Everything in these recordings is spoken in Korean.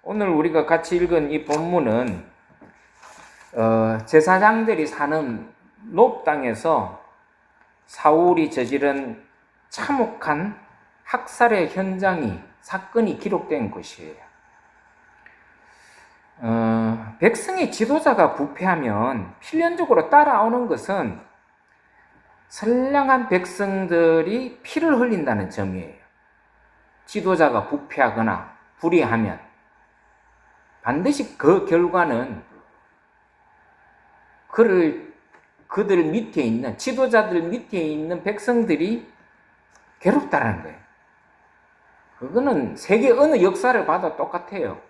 오늘 우리가 같이 읽은 이 본문은 제사장들이 사는 놉 땅에서 사울이 저지른 참혹한 학살의 사건이 기록된 것이에요. 백성의 지도자가 부패하면 필연적으로 따라오는 것은 선량한 백성들이 피를 흘린다는 점이에요. 지도자가 부패하거나 불의하면 반드시 그 결과는 그들 밑에 있는, 지도자들 밑에 있는 백성들이 괴롭다라는 거예요. 그거는 세계 어느 역사를 봐도 똑같아요.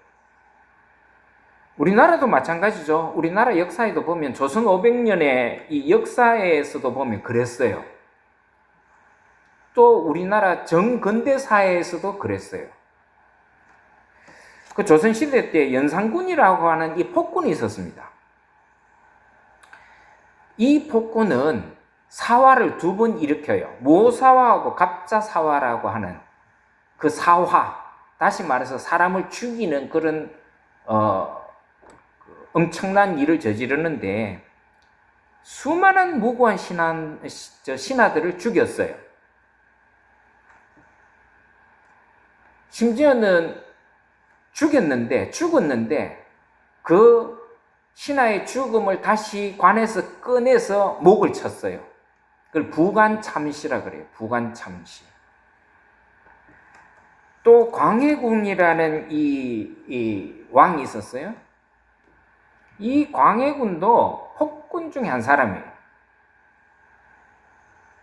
우리나라도 마찬가지죠. 우리나라 역사에도 보면 조선 500년의 이 역사에서도 보면 그랬어요. 또 우리나라 정근대사에서도 그랬어요. 그 조선시대 때 연산군이라고 하는 이 폭군이 있었습니다. 이 폭군은 사화를 두 번 일으켜요. 모사화하고 갑자사화라고 하는 그 사화, 다시 말해서 사람을 죽이는 그런 엄청난 일을 저지르는데 수많은 무고한 신하들을 죽였어요. 심지어는 죽었는데 그 신하의 죽음을 다시 관에서 꺼내서 목을 쳤어요. 그걸 부관참시라 그래요. 부관참시. 또 광해군이라는 이 왕이 있었어요. 이 광해군도 폭군 중에 한 사람이에요.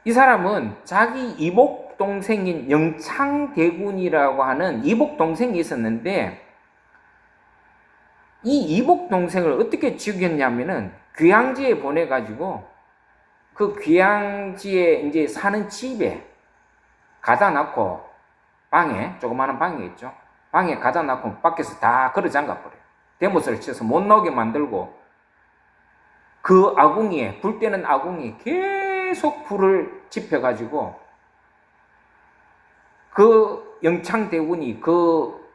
이 사람은 자기 이복 동생인 영창대군이라고 하는 이복 동생이 있었는데 이 이복 동생을 어떻게 죽였냐면은 귀양지에 보내가지고 그 귀양지에 이제 사는 집에 가다 놓고 방에, 조그마한 방이 있죠. 방에 가다 놓고 밖에서 다 걸어 잠가 버려요. 대못을 쳐서 못 나오게 만들고 그 아궁이에, 불 때는 아궁이에 계속 불을 지펴가지고 그 영창대군이 그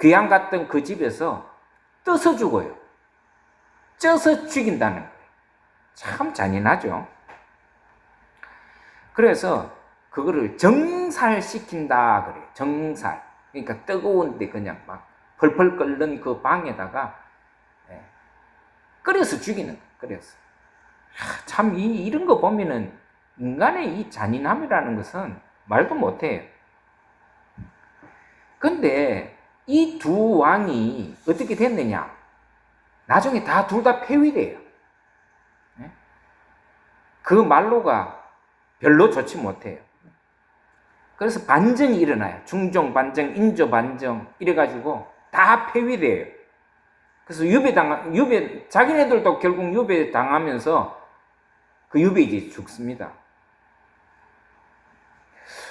귀양 갔던 그 집에서 떠서 죽어요. 쪄서 죽인다는 거예요. 참 잔인하죠. 그래서 그거를 정살시킨다 그래요. 정살. 그러니까 뜨거운데 그냥 막 펄펄 끓는 그 방에다가 끓여서 죽이는 거예요. 끓여서. 참 이런 거 보면은 인간의 이 잔인함이라는 것은 말도 못해요. 근데 이 두 왕이 어떻게 됐느냐? 나중에 둘 다 폐위돼요. 그 말로가 별로 좋지 못해요. 그래서 반정이 일어나요. 중종 반정, 인조 반정 이래가지고 다 폐위돼요. 그래서 자기네들도 결국 유배당하면서 그 유배 이제 죽습니다.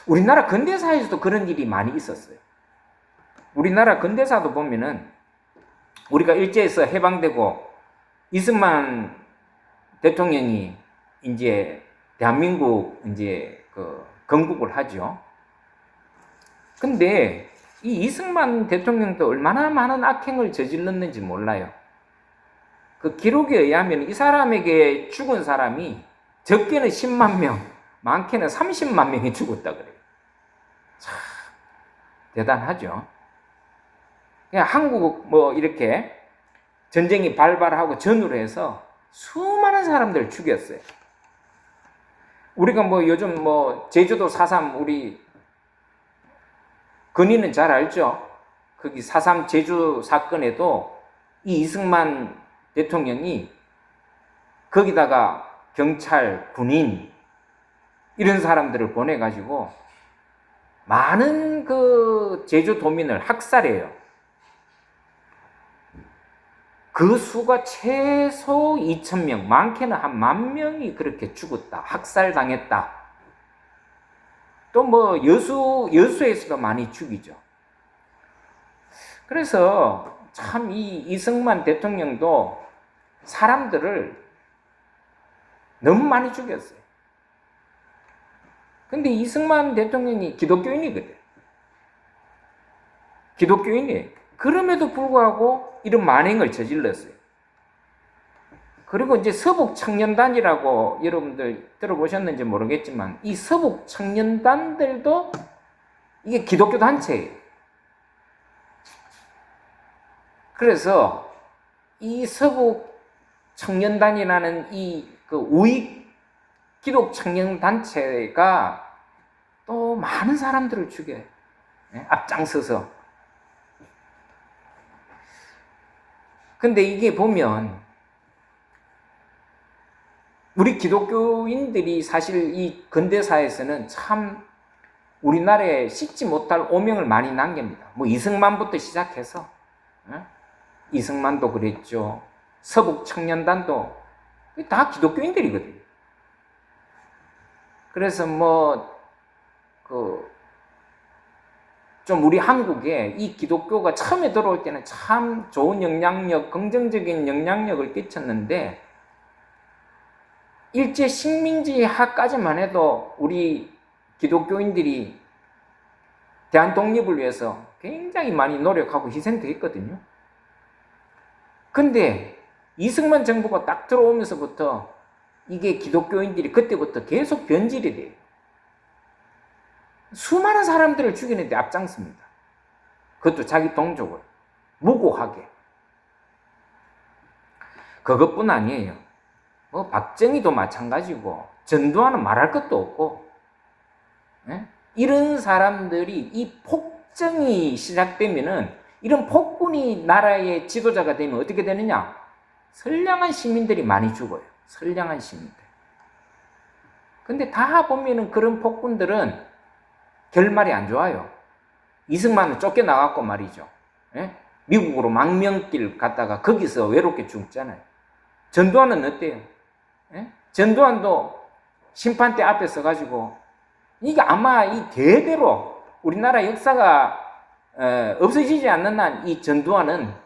우리나라 근대사에서도 그런 일이 많이 있었어요. 우리나라 근대사도 보면은 우리가 일제에서 해방되고 이승만 대통령이 이제 대한민국 이제 건국을 하죠. 근데 이 이승만 대통령도 얼마나 많은 악행을 저질렀는지 몰라요. 그 기록에 의하면 이 사람에게 죽은 사람이 적게는 10만 명, 많게는 30만 명이 죽었다 그래요. 참 대단하죠. 그냥 한국 이렇게 전쟁이 발발하고 전후로 해서 수많은 사람들을 죽였어요. 우리가 요즘 제주도 4.3 우리 근위는 잘 알죠? 거기 4.3 제주 사건에도 이 이승만 대통령이 거기다가 경찰, 군인 이런 사람들을 보내가지고 많은 그 제주도민을 학살해요. 그 수가 최소 2,000명, 많게는 한 10,000명이 그렇게 죽었다, 학살당했다. 또 여수에서도 많이 죽이죠. 그래서 참 이 이승만 대통령도 사람들을 너무 많이 죽였어요. 근데 이승만 대통령이 기독교인이거든. 기독교인이에요. 그럼에도 불구하고 이런 만행을 저질렀어요. 그리고 이제 서북 청년단이라고 여러분들 들어보셨는지 모르겠지만 이 서북 청년단들도 이게 기독교 단체예요. 그래서 이 서북 청년단이라는 이 그 우익 기독 청년 단체가 또 많은 사람들을 죽여요. 앞장서서. 근데 이게 보면 우리 기독교인들이 사실 이 근대사에서는 참 우리나라에 씻지 못할 오명을 많이 남깁니다. 뭐 이승만부터 시작해서 이승만도 그랬죠. 서북 청년단도 다 기독교인들이거든요. 그래서 좀 우리 한국에 이 기독교가 처음에 들어올 때는 참 좋은 영향력, 긍정적인 영향력을 끼쳤는데 일제 식민지하까지만 해도 우리 기독교인들이 대한 독립을 위해서 굉장히 많이 노력하고 희생도 했거든요. 근데 이승만 정부가 딱 들어오면서부터 이게 기독교인들이 그때부터 계속 변질이 돼요. 수많은 사람들을 죽이는데 앞장섭니다. 그것도 자기 동족을 무고하게. 그것뿐 아니에요. 박정희도 마찬가지고 전두환은 말할 것도 없고 이런 사람들이 이 폭정이 시작되면은 이런 폭군이 나라의 지도자가 되면 어떻게 되느냐? 선량한 시민들이 많이 죽어요. 선량한 시민들. 근데 다 보면은 그런 폭군들은 결말이 안 좋아요. 이승만은 쫓겨나갔고 말이죠. 미국으로 망명길 갔다가 거기서 외롭게 죽잖아요. 전두환은 어때요? 전두환도 심판대 앞에 서가지고 이게 아마 이 대대로 우리나라 역사가 없어지지 않는 한 이 전두환은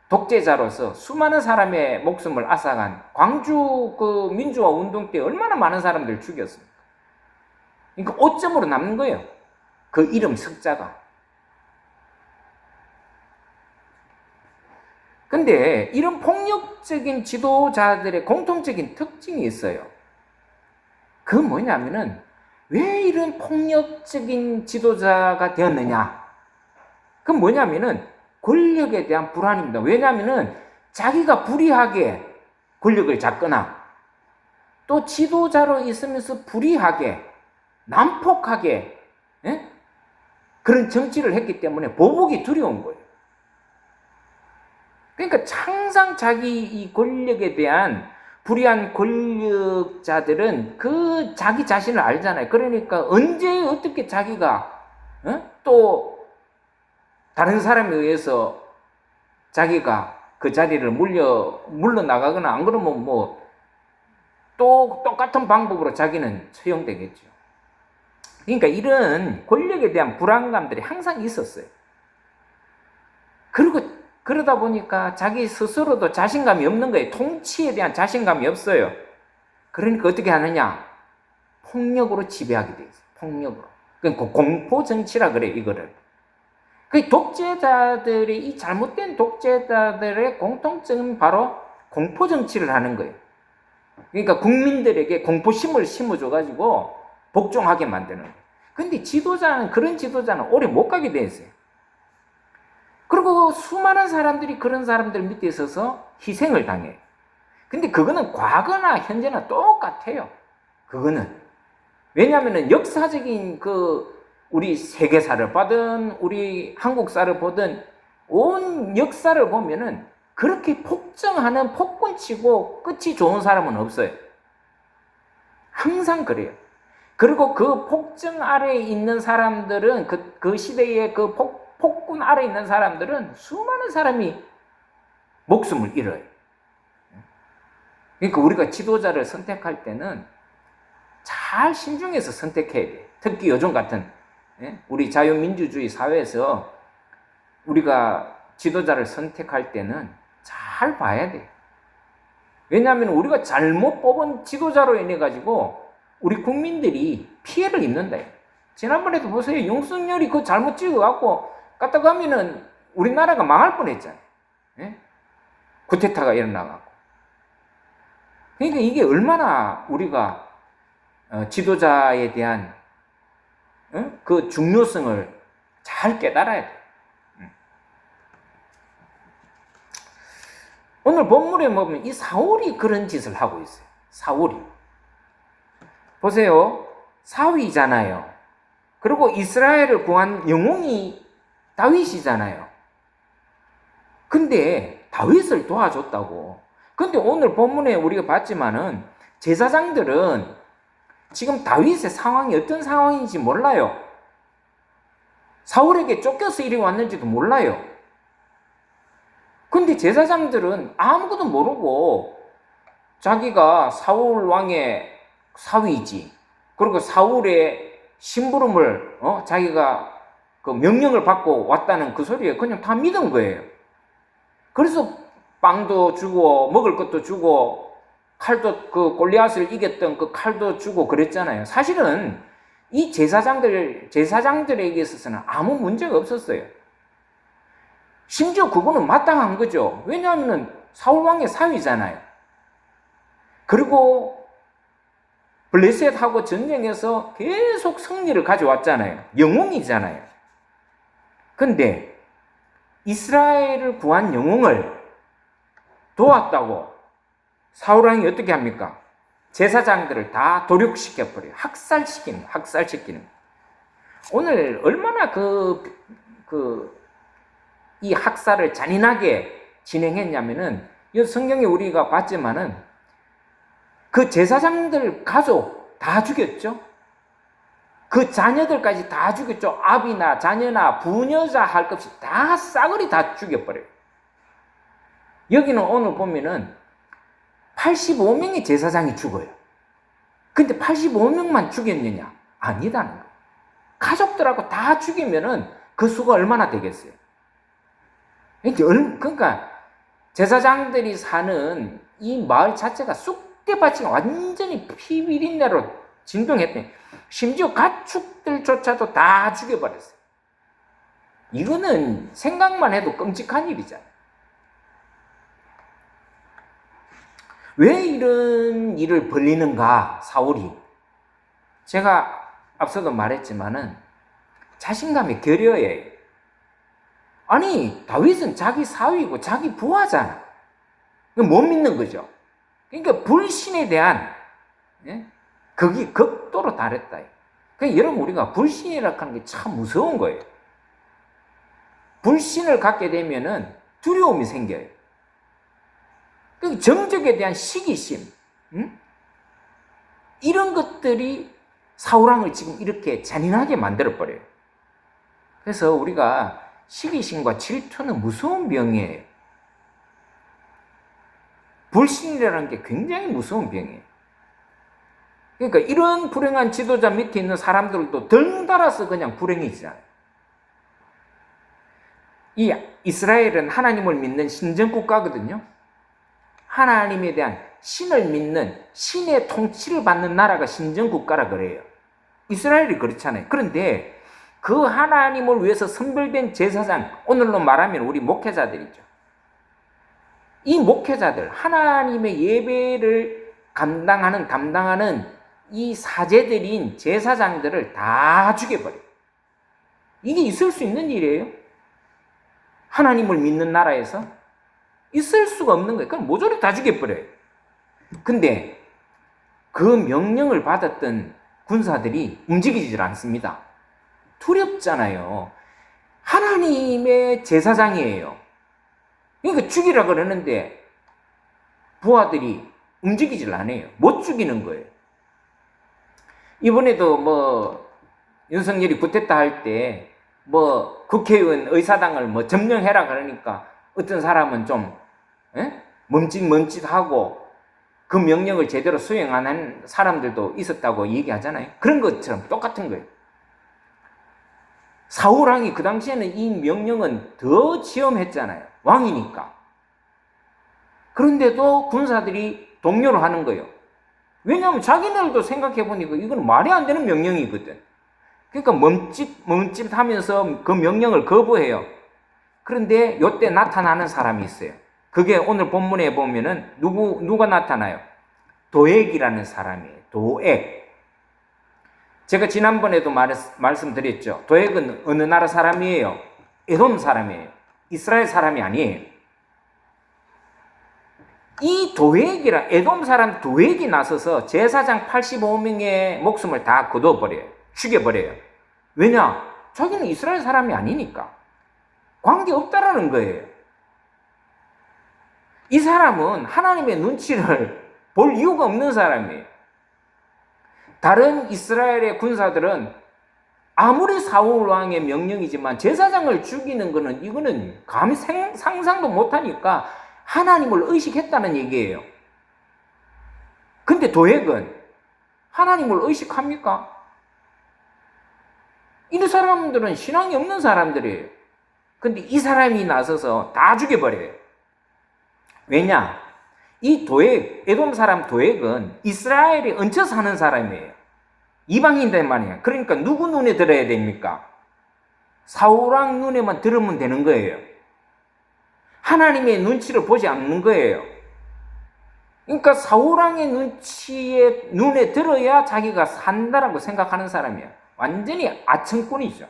독재자로서 수많은 사람의 목숨을 앗아간 광주 그 민주화 운동 때 얼마나 많은 사람들을 죽였습니까? 그러니까 오점으로 남는 거예요. 그 이름 석자가. 근데 이런 폭력적인 지도자들의 공통적인 특징이 있어요. 그 뭐냐면은 왜 이런 폭력적인 지도자가 되었느냐? 그 뭐냐면은 권력에 대한 불안입니다. 왜냐하면은 자기가 불의하게 권력을 잡거나 또 지도자로 있으면서 불의하게 난폭하게 그런 정치를 했기 때문에 보복이 두려운 거예요. 그러니까 항상 자기 이 권력에 대한 불의한 권력자들은 그 자기 자신을 알잖아요. 그러니까 언제 어떻게 자기가 또 다른 사람에 의해서 자기가 그 자리를 물러나가거나 안 그러면 또 똑같은 방법으로 자기는 처형되겠죠. 그러니까 이런 권력에 대한 불안감들이 항상 있었어요. 그리고 그러다 보니까 자기 스스로도 자신감이 없는 거예요. 통치에 대한 자신감이 없어요. 그러니까 어떻게 하느냐? 폭력으로 지배하게 돼 있어요. 폭력으로. 그러니까 공포 정치라 그래요, 이거를. 그 독재자들이 이 잘못된 독재자들의 공통점은 바로 공포 정치를 하는 거예요. 그러니까 국민들에게 공포심을 심어줘가지고 복종하게 만드는 거예요. 근데 그런 지도자는 오래 못 가게 돼 있어요. 그리고 수많은 사람들이 그런 사람들 밑에 있어서 희생을 당해요. 근데 그거는 과거나 현재나 똑같아요. 그거는. 왜냐하면 역사적인 우리 세계사를 보든 우리 한국사를 보든 온 역사를 보면은 그렇게 폭정하는 폭군치고 끝이 좋은 사람은 없어요. 항상 그래요. 그리고 그 폭정 아래에 있는 사람들은 그 시대의 그 폭군 아래에 있는 사람들은 수많은 사람이 목숨을 잃어요. 그러니까 우리가 지도자를 선택할 때는 잘 신중해서 선택해야 돼요. 특히 요즘 같은 우리 자유민주주의 사회에서 우리가 지도자를 선택할 때는 잘 봐야 돼요. 왜냐하면 우리가 잘못 뽑은 지도자로 인해 가지고 우리 국민들이 피해를 입는다. 지난번에도 보세요. 윤석열이 잘못 찍어갖고 갔다 가면은 우리나라가 망할 뻔했잖아요. 예? 쿠데타가 일어나갖고. 그러니까 이게 얼마나 우리가 지도자에 대한 그 중요성을 잘 깨달아야 돼요. 오늘 본문에 보면 이 사울이 그런 짓을 하고 있어요. 사울이. 보세요. 사위잖아요. 그리고 이스라엘을 구한 영웅이 다윗이잖아요. 근데 다윗을 도와줬다고. 근데 오늘 본문에 우리가 봤지만은 제사장들은 지금 다윗의 상황이 어떤 상황인지 몰라요. 사울에게 쫓겨서 이리 왔는지도 몰라요. 근데 제사장들은 아무것도 모르고 자기가 사울 왕의 사위이지. 그리고 사울의 심부름을 자기가 그 명령을 받고 왔다는 그 소리에 그냥 다 믿은 거예요. 그래서 빵도 주고 먹을 것도 주고 칼도 그 골리앗을 이겼던 그 칼도 주고 그랬잖아요. 사실은 이 제사장들에게 있어서는 아무 문제가 없었어요. 심지어 그거는 마땅한 거죠. 왜냐하면 사울 왕의 사위잖아요. 그리고 블레셋하고 전쟁에서 계속 승리를 가져왔잖아요. 영웅이잖아요. 근데 이스라엘을 구한 영웅을 도왔다고 사울 왕이 어떻게 합니까? 제사장들을 다 도륙시켜버려요. 학살시키는. 오늘 얼마나 이 학살을 잔인하게 진행했냐면은, 이 성경에 우리가 봤지만은, 그 제사장들 가족 다 죽였죠? 그 자녀들까지 다 죽였죠? 아비나 자녀나 부녀자 할 것 없이 다 싸그리 다 죽여버려요. 여기는 오늘 보면은 85명의 제사장이 죽어요. 근데 85명만 죽였느냐? 아니다는 거예요. 가족들하고 다 죽이면은 그 수가 얼마나 되겠어요? 그러니까 제사장들이 사는 이 마을 자체가 쑥대밭이 완전히 피비린내로 진동했대요. 심지어 가축들조차도 다 죽여버렸어요. 이거는 생각만 해도 끔찍한 일이잖아요. 왜 이런 일을 벌리는가, 사울이? 제가 앞서도 말했지만은 자신감의 결여예요. 아니, 다윗은 자기 사위고 자기 부하잖아. 못 믿는 거죠. 그러니까 불신에 대한 그게 극도로 다르다. 그러니까 여러분, 우리가 불신이라고 하는 게 참 무서운 거예요. 불신을 갖게 되면은 두려움이 생겨요. 그 정적에 대한 시기심, 이런 것들이 사울왕을 지금 이렇게 잔인하게 만들어버려요. 그래서 우리가 시기심과 질투는 무서운 병이에요. 불신이라는 게 굉장히 무서운 병이에요. 그러니까 이런 불행한 지도자 밑에 있는 사람들도 덩달아서 그냥 불행해지잖아요. 이 이스라엘은 하나님을 믿는 신정국가거든요. 하나님에 대한 신을 믿는, 신의 통치를 받는 나라가 신정국가라 그래요. 이스라엘이 그렇잖아요. 그런데 그 하나님을 위해서 선별된 제사장, 오늘로 말하면 우리 목회자들이죠. 이 목회자들, 하나님의 예배를 담당하는 이 사제들인 제사장들을 다 죽여버려요. 이게 있을 수 있는 일이에요? 하나님을 믿는 나라에서? 있을 수가 없는 거예요. 그럼 모조리 다 죽여버려요. 근데 그 명령을 받았던 군사들이 움직이질 않습니다. 두렵잖아요. 하나님의 제사장이에요. 그러니까 죽이라 그러는데 부하들이 움직이질 않아요. 못 죽이는 거예요. 이번에도 윤석열이 쿠데타 할 때 국회의원 의사당을 점령해라 그러니까 어떤 사람은 좀 멈칫멈칫하고 그 명령을 제대로 수행 안 한 사람들도 있었다고 얘기하잖아요. 그런 것처럼 똑같은 거예요. 사울왕이 그 당시에는 이 명령은 더 치엄했잖아요. 왕이니까. 그런데도 군사들이 동요를 하는 거예요. 왜냐하면 자기네들도 생각해보니까 이건 말이 안 되는 명령이거든. 그러니까 멈칫하면서 그 명령을 거부해요. 그런데 요때 나타나는 사람이 있어요. 그게 오늘 본문에 보면은 누가 나타나요? 도액이라는 사람이에요. 도액. 제가 지난번에도 말씀드렸죠. 도액은 어느 나라 사람이에요? 에돔 사람이에요. 이스라엘 사람이 아니에요. 이 도액이라 에돔 사람 도액이 나서서 제사장 85명의 목숨을 다 거둬버려요. 죽여버려요. 왜냐? 자기는 이스라엘 사람이 아니니까. 관계없다라는 거예요. 이 사람은 하나님의 눈치를 볼 이유가 없는 사람이에요. 다른 이스라엘의 군사들은 아무리 사울 왕의 명령이지만 제사장을 죽이는 거는 이거는 감히 상상도 못하니까 하나님을 의식했다는 얘기예요. 근데 도액은 하나님을 의식합니까? 이 사람들은 신앙이 없는 사람들이에요. 근데 이 사람이 나서서 다 죽여버려요. 왜냐? 이 도액, 에돔 사람 도액은 이스라엘에 얹혀 사는 사람이에요. 이방인들 말이에요. 그러니까 누구 눈에 들어야 됩니까? 사울왕 눈에만 들으면 되는 거예요. 하나님의 눈치를 보지 않는 거예요. 그러니까 사울왕의 눈에 들어야 자기가 산다라고 생각하는 사람이에요. 완전히 아청꾼이죠.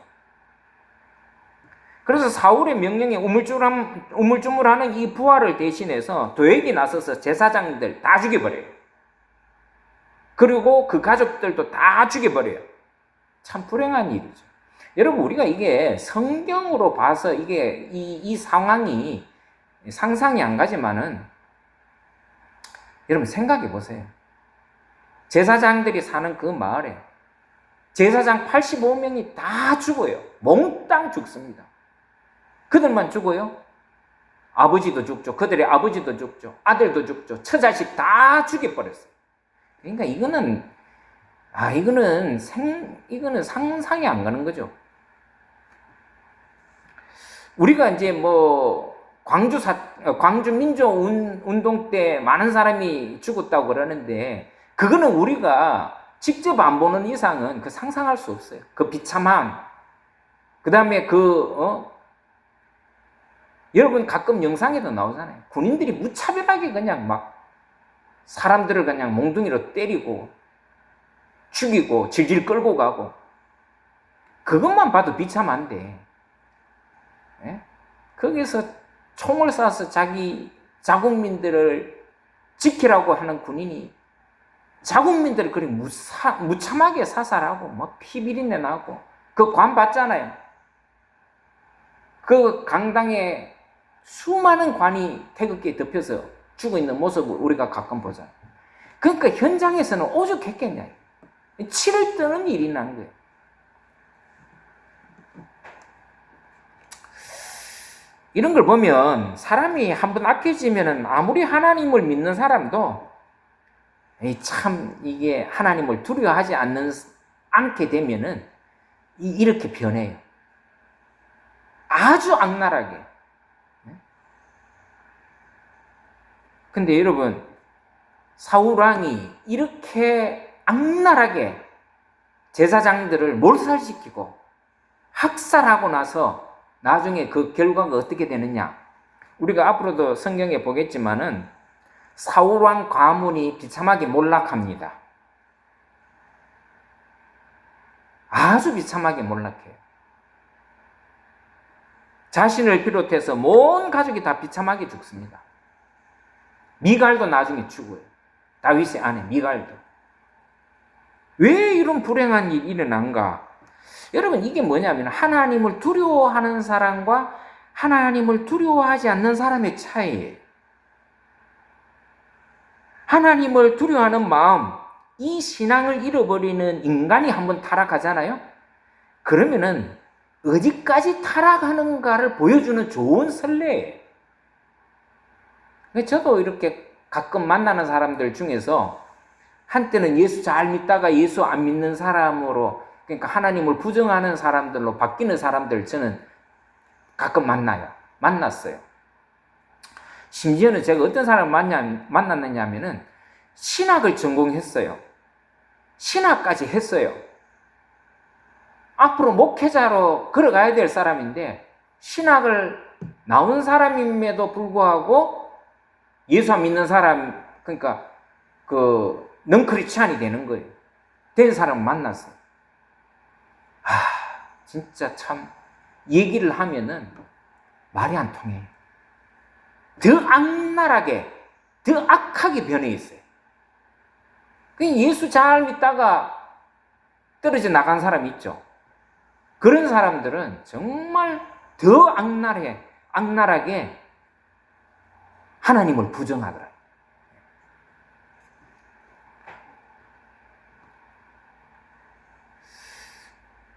그래서 사울의 명령에 우물쭈물하는 이 부하를 대신해서 도액이 나서서 제사장들 다 죽여버려요. 그리고 그 가족들도 다 죽여버려요. 참 불행한 일이죠. 여러분, 우리가 이게 성경으로 봐서 이게 이 상황이 상상이 안 가지만은 여러분 생각해 보세요. 제사장들이 사는 그 마을에 제사장 85명이 다 죽어요. 몽땅 죽습니다. 그들만 죽어요? 아버지도 죽죠. 그들의 아버지도 죽죠. 아들도 죽죠. 처자식 다 죽여버렸어요. 그러니까 이거는 상상이 안 가는 거죠. 우리가 이제 광주 민족 운동 때 많은 사람이 죽었다고 그러는데 그거는 우리가 직접 안 보는 이상은 그 상상할 수 없어요. 그 비참함. 그 다음에 여러분 가끔 영상에도 나오잖아요. 군인들이 무차별하게 그냥 막 사람들을 그냥 몽둥이로 때리고 죽이고 질질 끌고 가고 그것만 봐도 비참한데 거기서 총을 쏴서 자기 자국민들을 지키라고 하는 군인이 자국민들을 그리 무참하게 사살하고 뭐 피비린내 나고 그 관 봤잖아요. 그 강당에 수많은 관이 태극기에 덮여서 죽어 있는 모습을 우리가 가끔 보잖아요. 그러니까 현장에서는 오죽했겠냐. 치를 뜨는 일이 난 거예요. 이런 걸 보면 사람이 한번 아껴지면 아무리 하나님을 믿는 사람도 참 이게 하나님을 두려워하지 않게 되면은 이렇게 변해요. 아주 악랄하게. 근데 여러분, 사울왕이 이렇게 악랄하게 제사장들을 몰살시키고 학살하고 나서 나중에 그 결과가 어떻게 되느냐? 우리가 앞으로도 성경에 보겠지만은 사울왕 가문이 비참하게 몰락합니다. 아주 비참하게 몰락해요. 자신을 비롯해서 온 가족이 다 비참하게 죽습니다. 미갈도 나중에 죽어요. 다윗의 아내 미갈도. 왜 이런 불행한 일이 일어난가? 여러분, 이게 뭐냐면 하나님을 두려워하는 사람과 하나님을 두려워하지 않는 사람의 차이예요. 하나님을 두려워하는 마음, 이 신앙을 잃어버리는 인간이 한번 타락하잖아요. 그러면은 어디까지 타락하는가를 보여주는 좋은 선례예요. 저도 이렇게 가끔 만나는 사람들 중에서 한때는 예수 잘 믿다가 예수 안 믿는 사람으로, 그러니까 하나님을 부정하는 사람들로 바뀌는 사람들 저는 가끔 만났어요. 심지어는 제가 어떤 사람을 만났느냐 하면은 신학을 전공했어요. 신학까지 했어요. 앞으로 목회자로 걸어가야 될 사람인데 신학을 나온 사람임에도 불구하고 예수 안 믿는 사람, 그러니까 넌크리스찬이 되는 거예요. 된 사람을 만났어요. 진짜 참 얘기를 하면은 말이 안 통해요. 더 악랄하게, 더 악하게 변해 있어요. 예수 잘 믿다가 떨어져 나간 사람이 있죠. 그런 사람들은 정말 더 악랄하게 하나님을 부정하더라.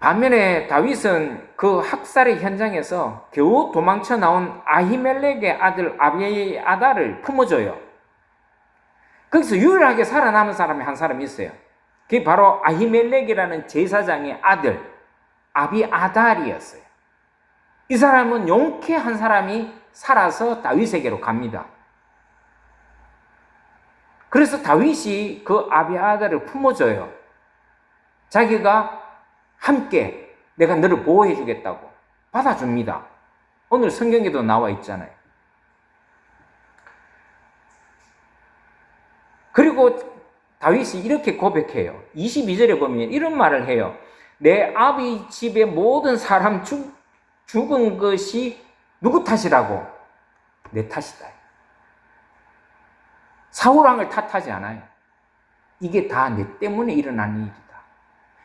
반면에 다윗은 그 학살의 현장에서 겨우 도망쳐 나온 아히멜렉의 아들 아비아다를 품어줘요. 거기서 유일하게 살아남은 사람이 한 사람이 있어요. 그게 바로 아히멜렉이라는 제사장의 아들 아비아달이었어요. 이 사람은 용케한 사람이 살아서 다윗에게로 갑니다. 그래서 다윗이 그 아비아달을 품어줘요. 자기가 함께 내가 너를 보호해 주겠다고 받아줍니다. 오늘 성경에도 나와 있잖아요. 그리고 다윗이 이렇게 고백해요. 22절에 보면 이런 말을 해요. 내 아비 집의 모든 사람 죽은 것이 누구 탓이라고? 내 탓이다. 사울왕을 탓하지 않아요. 이게 다 내 때문에 일어난 일이다.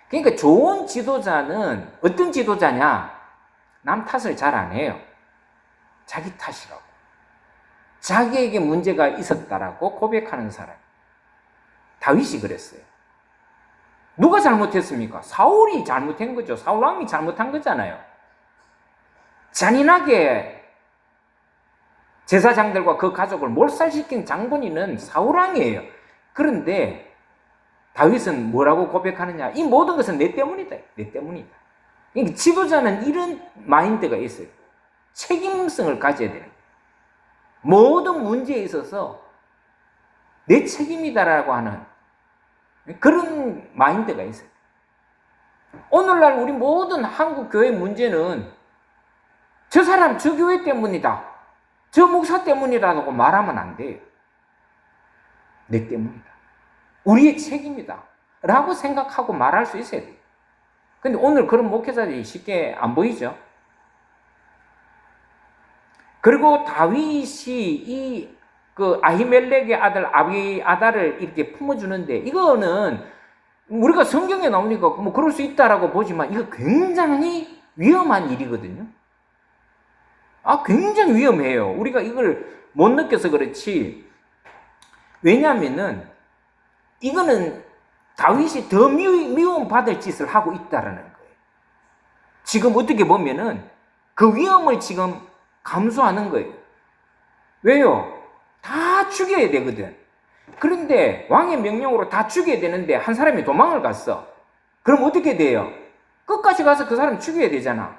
그러니까 좋은 지도자는 어떤 지도자냐? 남 탓을 잘 안 해요. 자기 탓이라고. 자기에게 문제가 있었다라고 고백하는 사람. 다윗이 그랬어요. 누가 잘못했습니까? 사울이 잘못한 거죠. 사울왕이 잘못한 거잖아요. 잔인하게 제사장들과 그 가족을 몰살시킨 장본인은 사울왕이에요. 그런데 다윗은 뭐라고 고백하느냐? 이 모든 것은 내 때문이다. 내 때문이다. 그러니까 지도자는 이런 마인드가 있어요. 책임성을 가져야 되는 거예요. 모든 문제에 있어서 내 책임이다라고 하는 그런 마인드가 있어요. 오늘날 우리 모든 한국 교회 문제는 저 사람, 저 교회 때문이다. 저 목사 때문이라고 말하면 안 돼요. 내 때문이다. 우리의 책임이다. 라고 생각하고 말할 수 있어야 돼요. 근데 오늘 그런 목회자들이 쉽게 안 보이죠? 그리고 다윗이 아히멜렉의 아들 아비아달을 이렇게 품어주는데 이거는 우리가 성경에 나오니까 뭐 그럴 수 있다라고 보지만 이거 굉장히 위험한 일이거든요. 굉장히 위험해요. 우리가 이걸 못 느껴서 그렇지. 왜냐하면은 이거는 다윗이 더 미움받을 짓을 하고 있다라는 거예요. 지금 어떻게 보면은 그 위험을 지금 감수하는 거예요. 왜요? 다 죽여야 되거든. 그런데 왕의 명령으로 다 죽여야 되는데 한 사람이 도망을 갔어. 그럼 어떻게 돼요? 끝까지 가서 그 사람 죽여야 되잖아.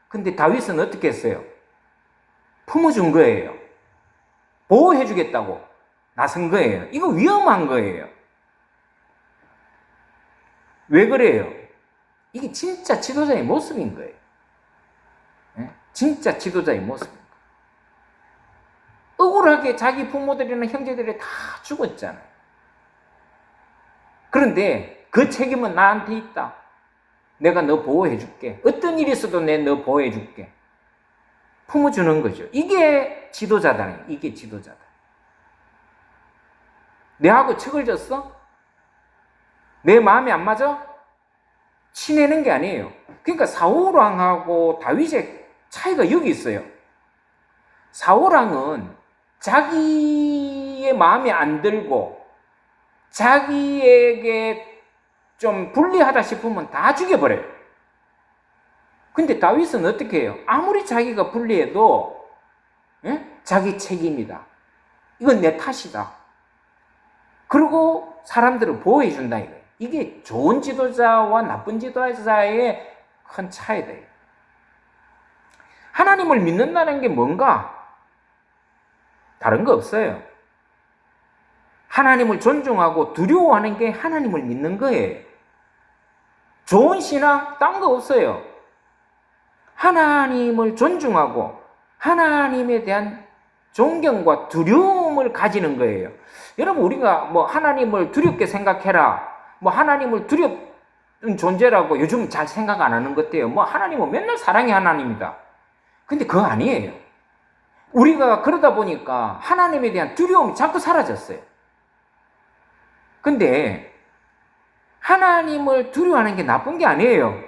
근데 다윗은 어떻게 했어요? 품어준 거예요. 보호해 주겠다고 나선 거예요. 이거 위험한 거예요. 왜 그래요? 이게 진짜 지도자의 모습인 거예요. 진짜 지도자의 모습인 거예요. 억울하게 자기 부모들이나 형제들이 다 죽었잖아요. 그런데 그 책임은 나한테 있다. 내가 너 보호해 줄게. 어떤 일이 있어도 내 너 보호해 줄게. 품어주는 거죠. 이게 지도자다. 이게 지도자다. 내하고 척을 졌어? 내 마음에 안 맞아? 치내는 게 아니에요. 그러니까 사울왕하고 다윗의 차이가 여기 있어요. 사울왕은 자기의 마음에 안 들고 자기에게 좀 불리하다 싶으면 다 죽여버려요. 근데 다윗은 어떻게 해요? 아무리 자기가 불리해도 자기 책임이다. 이건 내 탓이다. 그리고 사람들을 보호해 준다 이거예요. 이게 좋은 지도자와 나쁜 지도자의 큰 차이다. 하나님을 믿는다는 게 뭔가? 다른 거 없어요. 하나님을 존중하고 두려워하는 게 하나님을 믿는 거예요. 좋은 신앙, 딴 거 없어요. 하나님을 존중하고 하나님에 대한 존경과 두려움을 가지는 거예요. 여러분, 우리가 뭐 하나님을 두렵게 생각해라, 뭐 하나님을 두렵은 존재라고 요즘 잘 생각 안 하는 것 같아요. 뭐 하나님은 맨날 사랑의 하나님이다. 근데 그거 아니에요. 우리가 그러다 보니까 하나님에 대한 두려움이 자꾸 사라졌어요. 근데 하나님을 두려워하는 게 나쁜 게 아니에요.